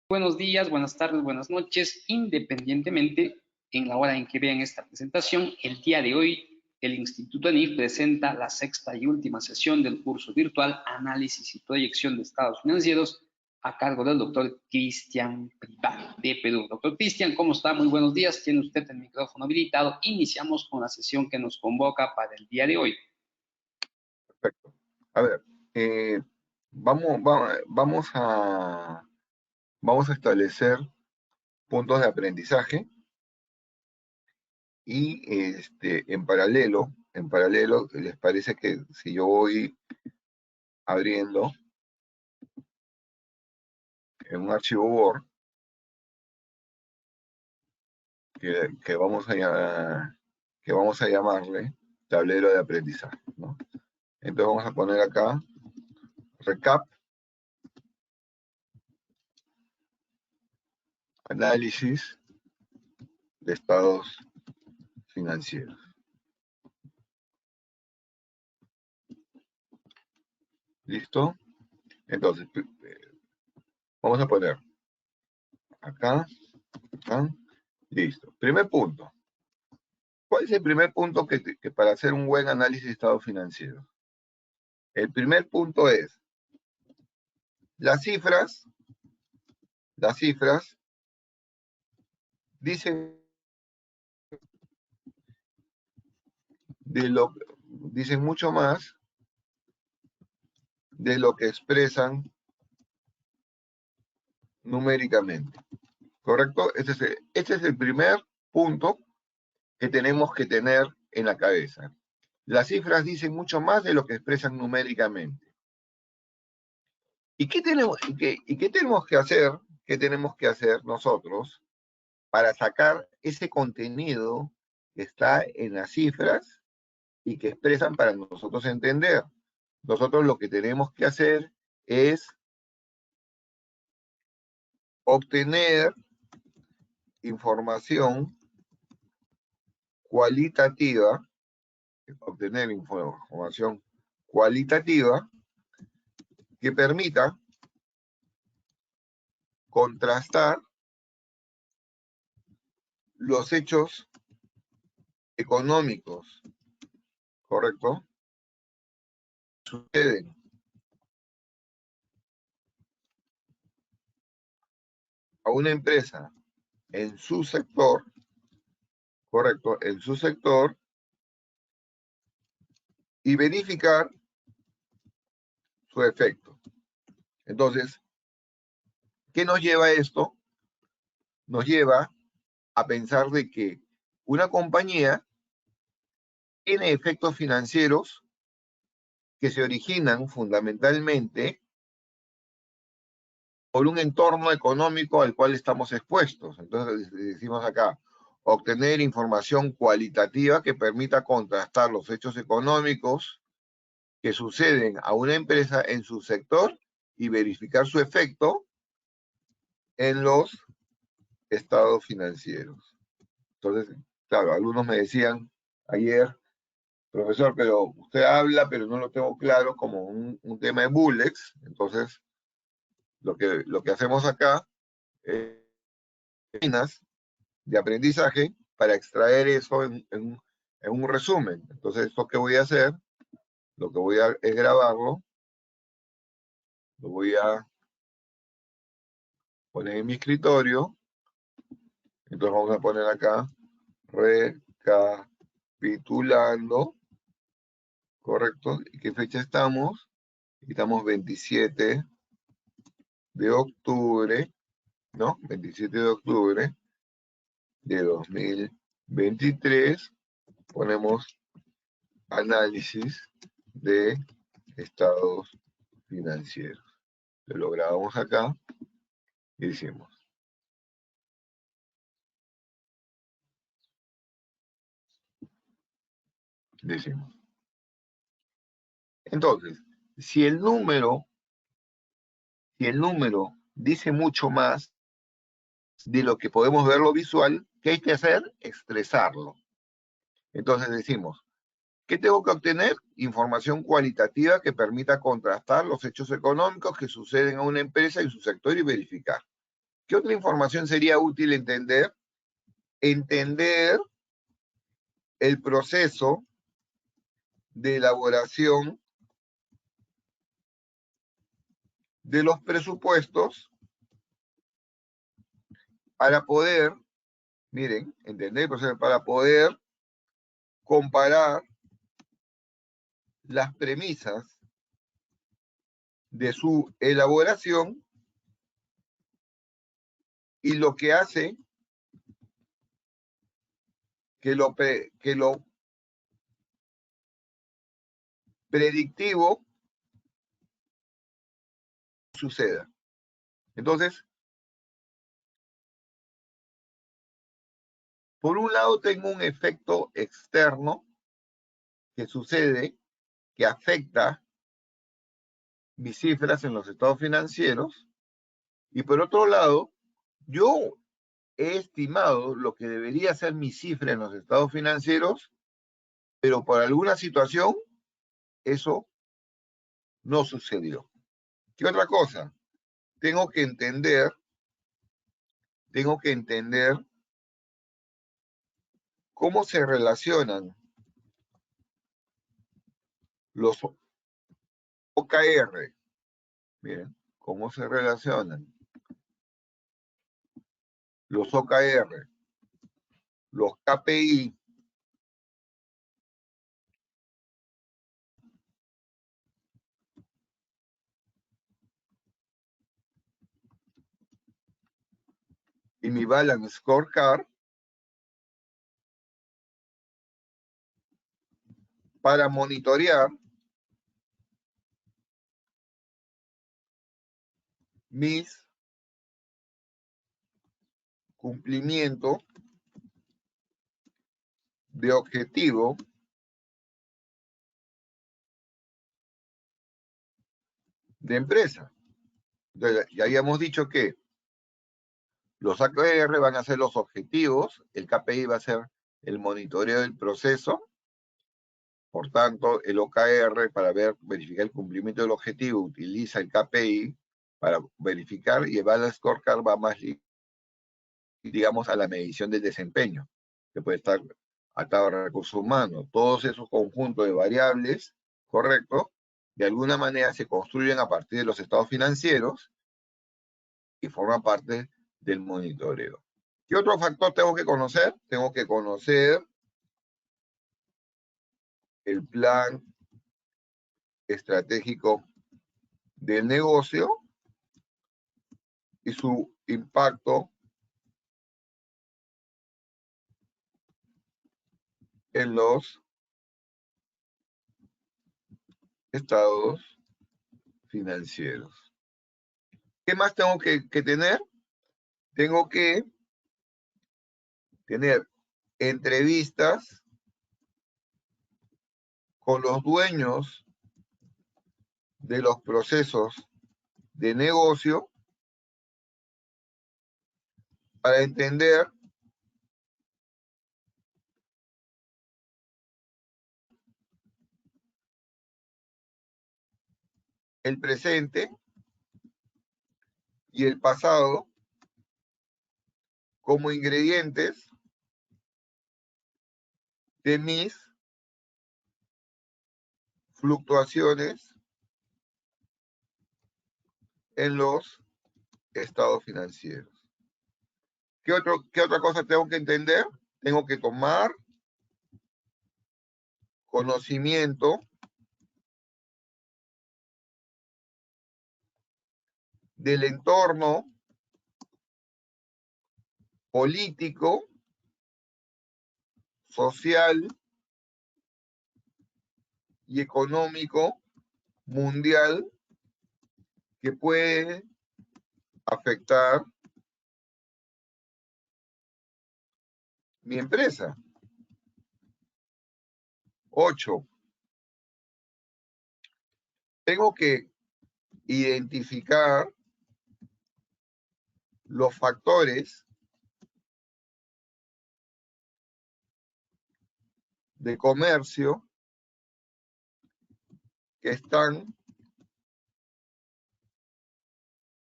Buenos días, buenas tardes, buenas noches, independientemente en la hora en que vean esta presentación. El día de hoy, el Instituto ANIF presenta la sexta y última sesión del curso virtual Análisis y Proyección de Estados Financieros a cargo del doctor Cristian Privat de Perú. Doctor Cristian, ¿cómo está? Muy buenos días. Tiene usted el micrófono habilitado. Iniciamos con la sesión que nos convoca para el día de hoy. Perfecto. A ver, vamos a establecer puntos de aprendizaje y en paralelo, ¿les parece que si yo voy abriendo en un archivo Word que vamos a llamarle tablero de aprendizaje, ¿no? Entonces vamos a poner acá recap, análisis de estados financieros. ¿Listo? Entonces, vamos a poner acá, listo. Primer punto. ¿Cuál es el primer punto que para hacer un buen análisis de estados financieros? El primer punto es, las cifras dicen dicen mucho más de lo que expresan numéricamente. ¿Correcto? Este es el primer punto que tenemos que tener en la cabeza. Las cifras dicen mucho más de lo que expresan numéricamente. ¿Y qué tenemos que hacer? ¿Qué tenemos que hacer nosotros para sacar ese contenido que está en las cifras y que expresan para nosotros entender? Nosotros lo que tenemos que hacer es obtener información cualitativa, que permita contrastar los hechos económicos, ¿correcto? Suceden a una empresa en su sector, ¿correcto? En su sector, y verificar su efecto. Entonces, ¿qué nos lleva a esto? Nos lleva a pensar de que una compañía tiene efectos financieros que se originan fundamentalmente por un entorno económico al cual estamos expuestos. Entonces decimos acá, obtener información cualitativa que permita contrastar los hechos económicos que suceden a una empresa en su sector y verificar su efecto en los estados financieros. Entonces, claro, algunos me decían ayer, profesor, pero usted habla, pero no lo tengo claro como un tema de bullets. Entonces, lo que hacemos acá es de aprendizaje para extraer eso en un resumen. Entonces, esto que voy a hacer, lo que voy a es grabarlo, lo voy a poner en mi escritorio. Entonces vamos a poner acá, recapitulando, ¿correcto? ¿Y qué fecha estamos? Estamos 27 de octubre, ¿no? 27 de octubre de 2023. Ponemos análisis de estados financieros. Lo grabamos acá y decimos. Entonces, si el número dice mucho más de lo que podemos verlo visual, ¿qué hay que hacer? Expresarlo. Entonces decimos, ¿qué tengo que obtener? Información cualitativa que permita contrastar los hechos económicos que suceden a una empresa y su sector y verificar. ¿Qué otra información sería útil entender? Entender el proceso de elaboración de los presupuestos para poder, miren, entender el proceso para poder comparar las premisas de su elaboración y lo que hace que lo predictivo suceda. Entonces, por un lado tengo un efecto externo que sucede, que afecta mis cifras en los estados financieros, y por otro lado, yo he estimado lo que debería ser mi cifra en los estados financieros, pero por alguna situación eso no sucedió. ¿Qué otra cosa? Tengo que entender cómo se relacionan los OKR. Miren, cómo se relacionan los OKR, los KPI, y mi Balance Scorecard para monitorear mis cumplimientos de objetivo de empresa. Entonces, ya habíamos dicho que los AKR van a ser los objetivos, el KPI va a ser el monitoreo del proceso, por tanto, el OKR para verificar el cumplimiento del objetivo utiliza el KPI para verificar, y el Balance Scorecard va más, digamos, a la medición del desempeño, que puede estar atado a recursos humanos. Todos esos conjuntos de variables, correcto, de alguna manera se construyen a partir de los estados financieros y forman parte del monitoreo. ¿Qué otro factor tengo que conocer? Tengo que conocer el plan estratégico del negocio y su impacto en los estados financieros. ¿Qué más tengo que tener? Tengo que tener entrevistas con los dueños de los procesos de negocio para entender el presente y el pasado como ingredientes de mis fluctuaciones en los estados financieros. ¿Qué otra cosa tengo que entender? Tengo que tomar conocimiento del entorno político, social y económico mundial que puede afectar mi empresa. 8. Tengo que identificar los factores de comercio que están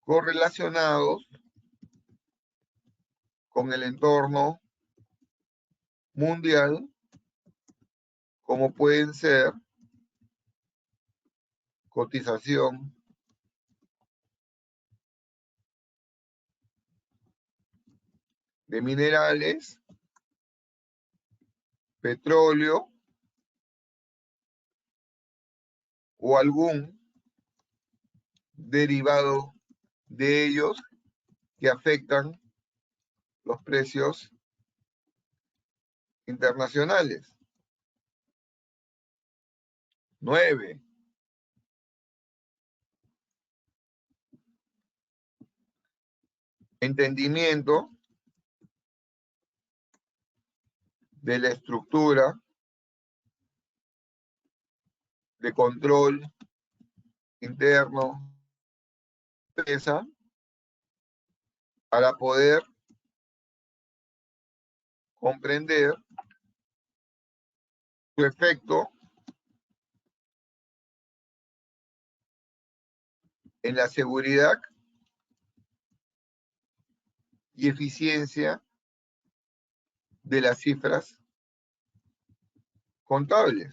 correlacionados, con el entorno mundial, como pueden ser cotización de minerales, petróleo o algún derivado de ellos que afectan los precios internacionales. 9. Entendimiento de la estructura de control interno de la empresa para poder comprender su efecto en la seguridad y eficiencia de las cifras contables.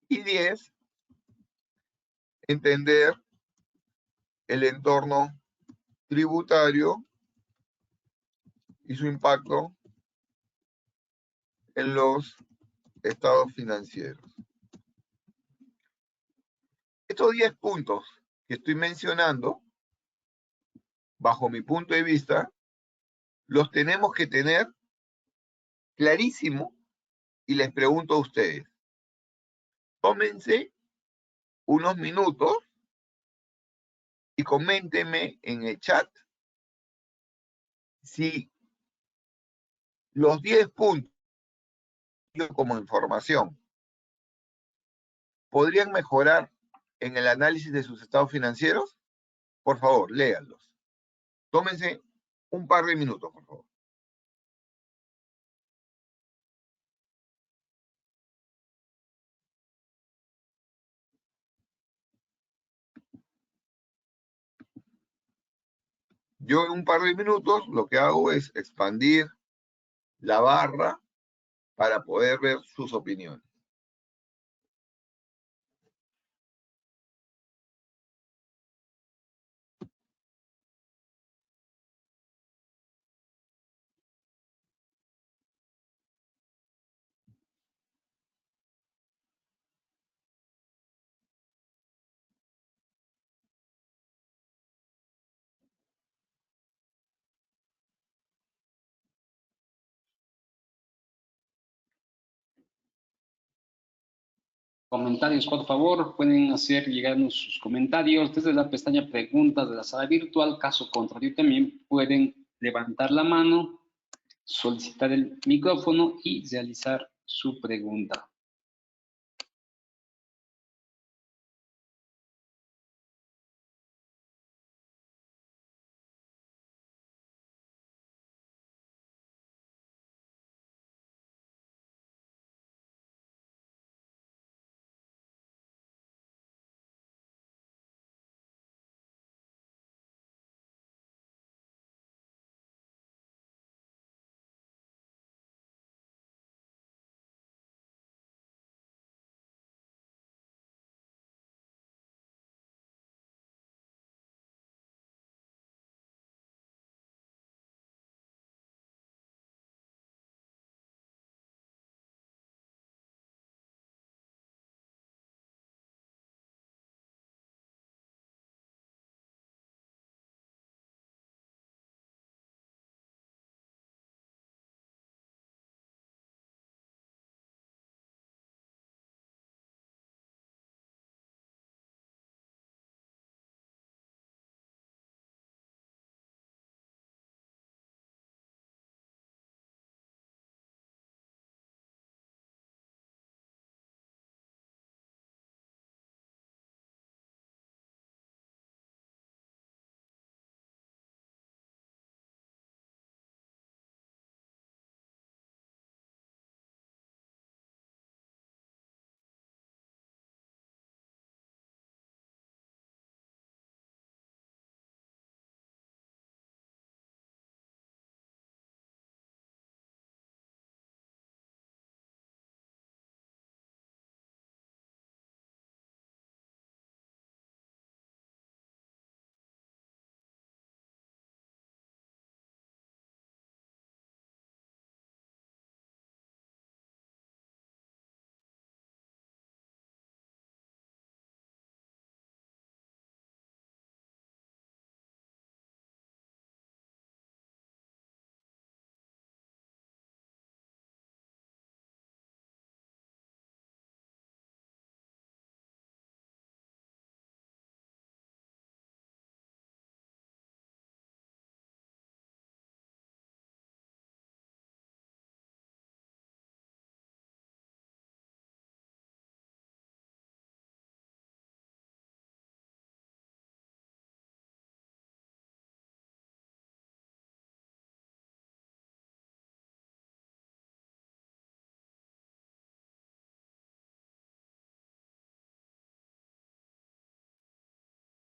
Y 10, entender el entorno tributario y su impacto en los estados financieros. Estos 10 puntos que estoy mencionando, bajo mi punto de vista, los tenemos que tener clarísimo y les pregunto a ustedes, tómense unos minutos y coméntenme en el chat si los 10 puntos como información podrían mejorar en el análisis de sus estados financieros. Por favor, léanlos. Tómense un par de minutos, por favor. Yo en un par de minutos lo que hago es expandir la barra para poder ver sus opiniones. Comentarios, por favor, pueden hacer llegarnos sus comentarios desde la pestaña preguntas de la sala virtual. Caso contrario, también pueden levantar la mano, solicitar el micrófono y realizar su pregunta.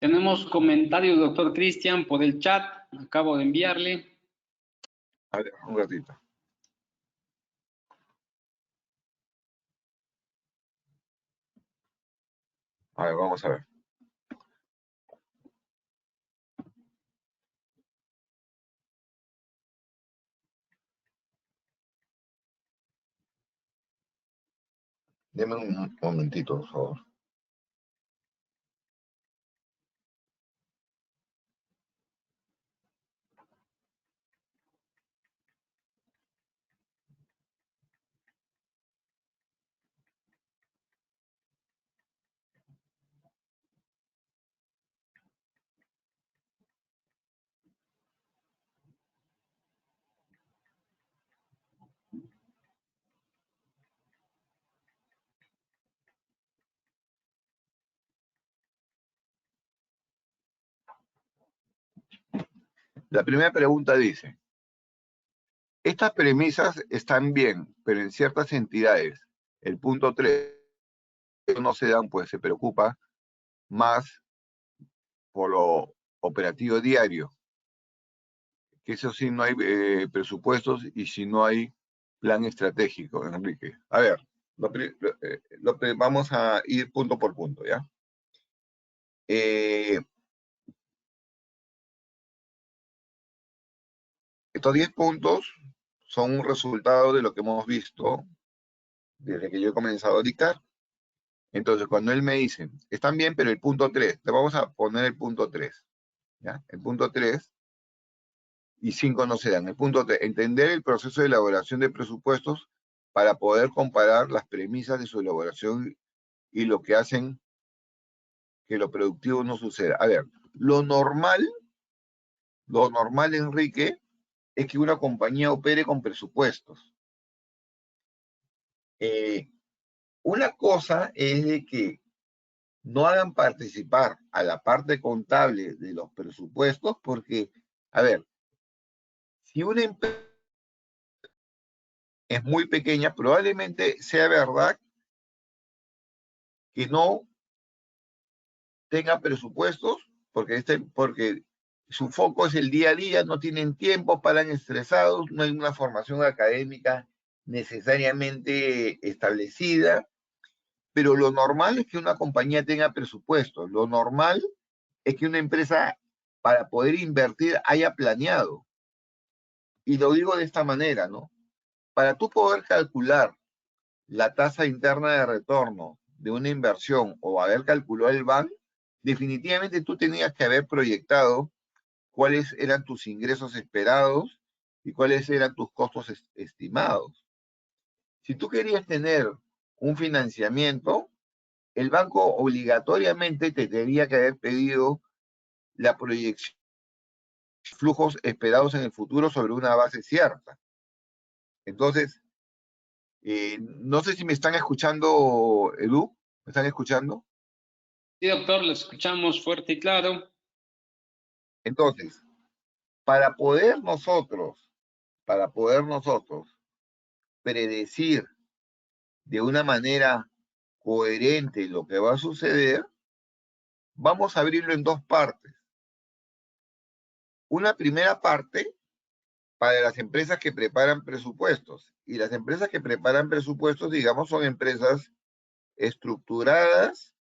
Tenemos comentarios, doctor Cristian, por el chat. Acabo de enviarle. A ver, un ratito. A ver, vamos a ver. Deme un momentito, por favor. La primera pregunta dice, estas premisas están bien, pero en ciertas entidades, el punto 3, no se dan, pues se preocupa más por lo operativo diario, que eso sí no hay presupuestos y si no hay plan estratégico, Enrique. A ver, vamos a ir punto por punto, ¿ya? Estos 10 puntos son un resultado de lo que hemos visto desde que yo he comenzado a dictar. Entonces, cuando él me dice, están bien, pero el punto 3, le vamos a poner el punto 3, ¿ya? El punto 3 y 5 no se dan. El punto 3, entender el proceso de elaboración de presupuestos para poder comparar las premisas de su elaboración y lo que hacen que lo productivo no suceda. A ver, lo normal, Enrique, es que una compañía opere con presupuestos. Una cosa es de que no hagan participar a la parte contable de los presupuestos porque, a ver, si una empresa es muy pequeña, probablemente sea verdad que no tenga presupuestos porque su foco es el día a día, no tienen tiempo, paran estresados, no hay una formación académica necesariamente establecida, pero lo normal es que una compañía tenga presupuestos, lo normal es que una empresa para poder invertir haya planeado. Y lo digo de esta manera, ¿no? Para tú poder calcular la tasa interna de retorno de una inversión o haber calculado el BAN, definitivamente tú tenías que haber proyectado cuáles eran tus ingresos esperados y cuáles eran tus costos estimados. Si tú querías tener un financiamiento, el banco obligatoriamente te tendría que haber pedido la proyección de flujos esperados en el futuro sobre una base cierta. Entonces, no sé si me están escuchando, Edu, ¿me están escuchando? Sí, doctor, lo escuchamos fuerte y claro. Entonces, para poder nosotros predecir de una manera coherente lo que va a suceder, vamos a abrirlo en dos partes. Una primera parte para las empresas que preparan presupuestos. Y las empresas que preparan presupuestos, digamos, son empresas estructuradas,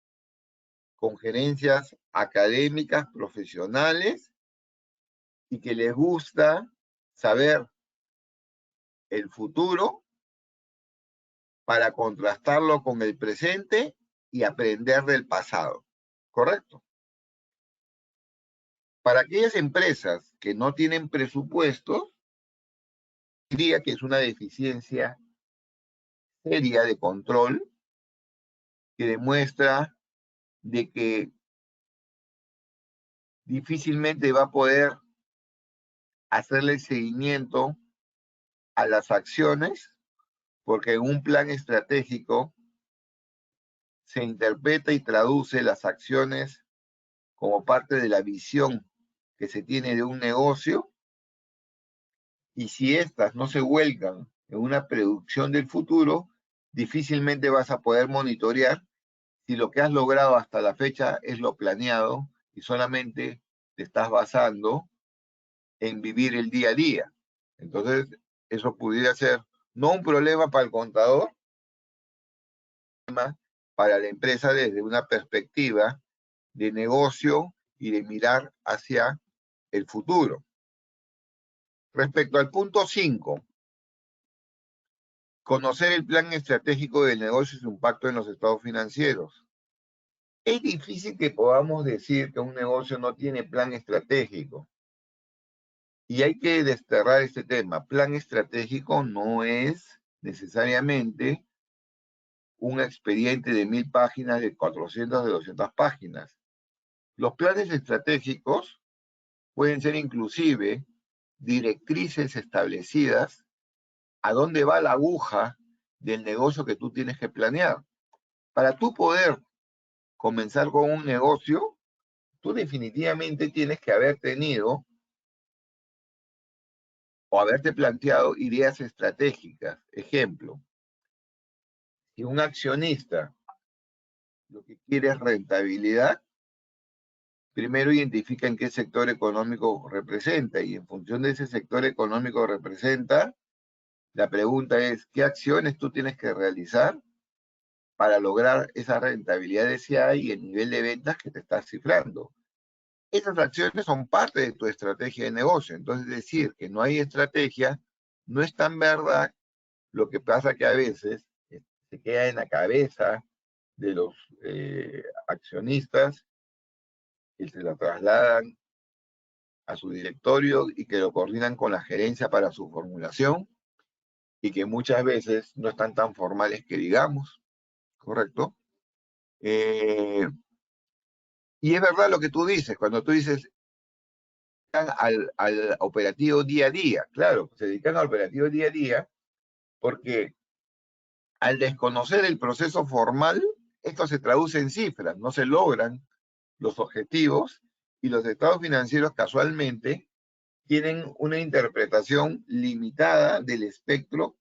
con gerencias académicas, profesionales, y que les gusta saber el futuro para contrastarlo con el presente y aprender del pasado. ¿Correcto? Para aquellas empresas que no tienen presupuestos, diría que es una deficiencia seria de control que demuestra de que difícilmente va a poder hacerle seguimiento a las acciones, porque en un plan estratégico se interpreta y traduce las acciones como parte de la visión que se tiene de un negocio, y si éstas no se vuelcan en una predicción del futuro, difícilmente vas a poder monitorear si lo que has logrado hasta la fecha es lo planeado y solamente te estás basando en vivir el día a día. Entonces, eso pudiera ser no un problema para el contador, para la empresa desde una perspectiva de negocio y de mirar hacia el futuro. Respecto al punto 5, conocer el plan estratégico del negocio y su impacto en los estados financieros. Es difícil que podamos decir que un negocio no tiene plan estratégico. Y hay que desterrar este tema. Plan estratégico no es necesariamente un expediente de 1000 páginas, de 400, de 200 páginas. Los planes estratégicos pueden ser inclusive directrices establecidas a dónde va la aguja del negocio que tú tienes que planear. Para tú poder comenzar con un negocio, tú definitivamente tienes que haber tenido o haberte planteado ideas estratégicas. Ejemplo, si un accionista lo que quiere es rentabilidad, primero identifica en qué sector económico representa y en función de ese sector económico representa, la pregunta es, ¿qué acciones tú tienes que realizar para lograr esa rentabilidad deseada y el nivel de ventas que te estás cifrando? Esas acciones son parte de tu estrategia de negocio. Entonces, decir que no hay estrategia no es tan verdad. Lo que pasa que a veces se queda en la cabeza de los accionistas y se la trasladan a su directorio y que lo coordinan con la gerencia para su formulación y que muchas veces no están tan formales que digamos, ¿correcto? Y es verdad lo que tú dices, cuando tú dices al operativo día a día, claro, se dedican al operativo día a día porque al desconocer el proceso formal, esto se traduce en cifras, no se logran los objetivos y los estados financieros casualmente tienen una interpretación limitada del espectro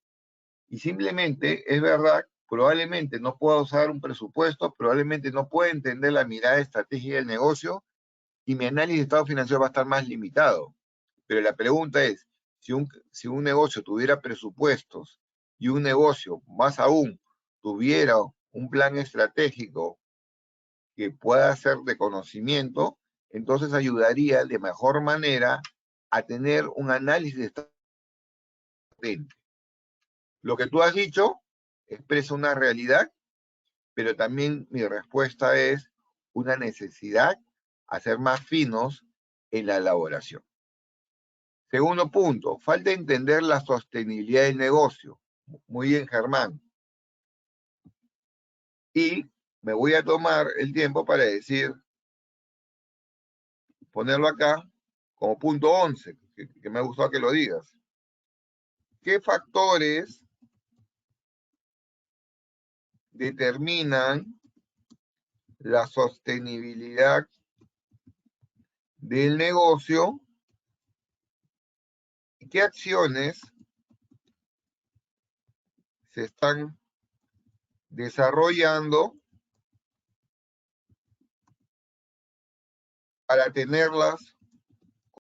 y simplemente es verdad, probablemente no pueda usar un presupuesto, probablemente no pueda entender la mirada estratégica del negocio y mi análisis de estado financiero va a estar más limitado. Pero la pregunta es, si un negocio tuviera presupuestos y un negocio, más aún, tuviera un plan estratégico que pueda ser de conocimiento, entonces ayudaría de mejor manera a tener un análisis de estado. Lo que tú has dicho expresa una realidad, pero también mi respuesta es una necesidad a ser más finos en la elaboración. Segundo punto, falta entender la sostenibilidad del negocio. Muy bien, Germán. Y me voy a tomar el tiempo para decir, ponerlo acá como punto 11, que me ha gustado que lo digas. ¿Qué factores determinan la sostenibilidad del negocio? ¿Y qué acciones se están desarrollando para tenerlas